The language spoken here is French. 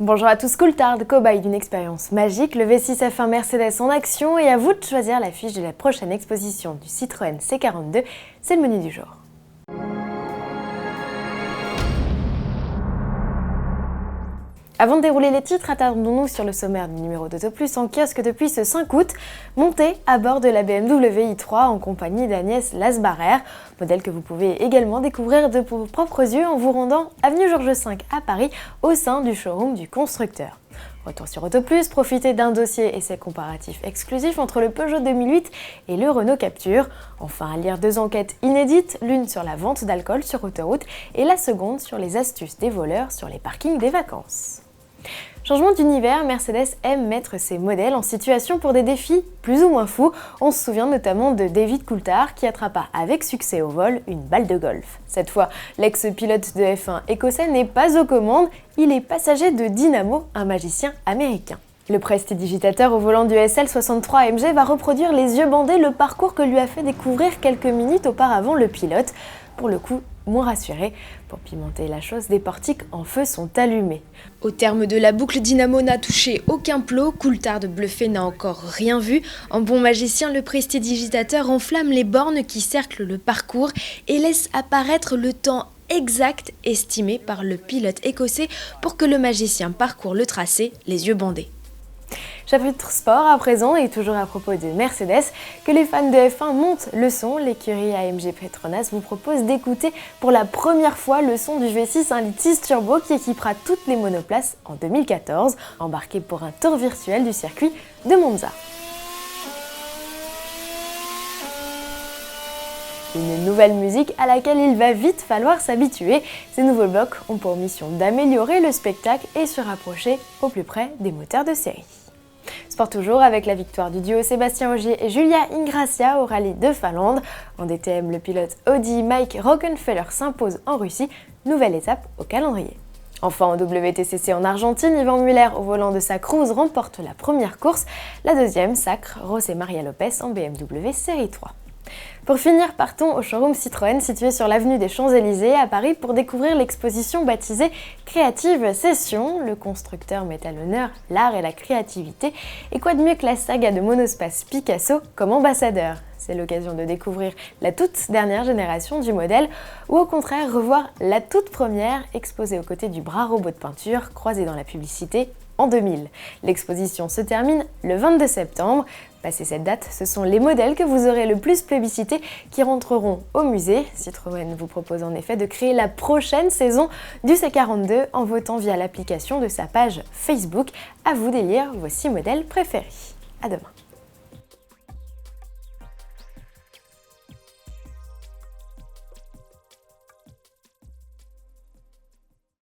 Bonjour à tous, Coulthard, cobaye d'une expérience magique, le V6 F1 Mercedes en action et à vous de choisir l'affiche de la prochaine exposition du Citroën C42, c'est le menu du jour. Avant de dérouler les titres, attardons-nous sur le sommaire du numéro d'Autoplus en kiosque depuis ce 5 août. Montez à bord de la BMW i3 en compagnie d'Agnès Lasbarrer, modèle que vous pouvez également découvrir de vos propres yeux en vous rendant avenue Georges V à Paris au sein du showroom du constructeur. Retour sur Autoplus, profitez d'un dossier essai comparatif exclusif entre le Peugeot 2008 et le Renault Captur. Enfin, à lire deux enquêtes inédites, l'une sur la vente d'alcool sur autoroute et la seconde sur les astuces des voleurs sur les parkings des vacances. Changement d'univers, Mercedes aime mettre ses modèles en situation pour des défis plus ou moins fous. On se souvient notamment de David Coulthard qui attrapa avec succès au vol une balle de golf. Cette fois, l'ex-pilote de F1 écossais n'est pas aux commandes, il est passager de Dynamo, un magicien américain. Le prestidigitateur au volant du SL63 AMG va reproduire les yeux bandés le parcours que lui a fait découvrir quelques minutes auparavant le pilote. Pour le coup, moins rassuré, pour pimenter la chose, des portiques en feu sont allumés. Au terme de la boucle, Dynamo n'a touché aucun plot, Coulthard bluffé n'a encore rien vu. En bon magicien, le prestidigitateur enflamme les bornes qui cerclent le parcours et laisse apparaître le temps exact estimé par le pilote écossais pour que le magicien parcourt le tracé, les yeux bandés. Chapitre sport à présent, et toujours à propos de Mercedes, que les fans de F1 montent le son. L'écurie AMG Petronas vous propose d'écouter pour la première fois le son du V6 1.6 turbo qui équipera toutes les monoplaces en 2014, embarqué pour un tour virtuel du circuit de Monza. Une nouvelle musique à laquelle il va vite falloir s'habituer. Ces nouveaux blocs ont pour mission d'améliorer le spectacle et se rapprocher au plus près des moteurs de série. Sport toujours avec la victoire du duo Sébastien Ogier et Julia Ingrassia au rallye de Finlande. En DTM, le pilote Audi Mike Rockenfeller s'impose en Russie. Nouvelle étape au calendrier. Enfin, en WTCC en Argentine, Ivan Muller au volant de sa Cruze remporte la première course. La deuxième sacre José María López en BMW Série 3. Pour finir, partons au showroom Citroën situé sur l'avenue des Champs-Élysées à Paris pour découvrir l'exposition baptisée Creative Session. Le constructeur met à l'honneur l'art et la créativité. Et quoi de mieux que la saga de monospace Picasso comme ambassadeur? C'est l'occasion de découvrir la toute dernière génération du modèle ou au contraire revoir la toute première exposée aux côtés du bras robot de peinture croisé dans la publicité en 2000. L'exposition se termine le 22 septembre. Passé cette date, ce sont les modèles que vous aurez le plus plébiscités qui rentreront au musée. Citroën vous propose en effet de créer la prochaine saison du C42 en votant via l'application de sa page Facebook. À vous d'élire vos 6 modèles préférés. À demain.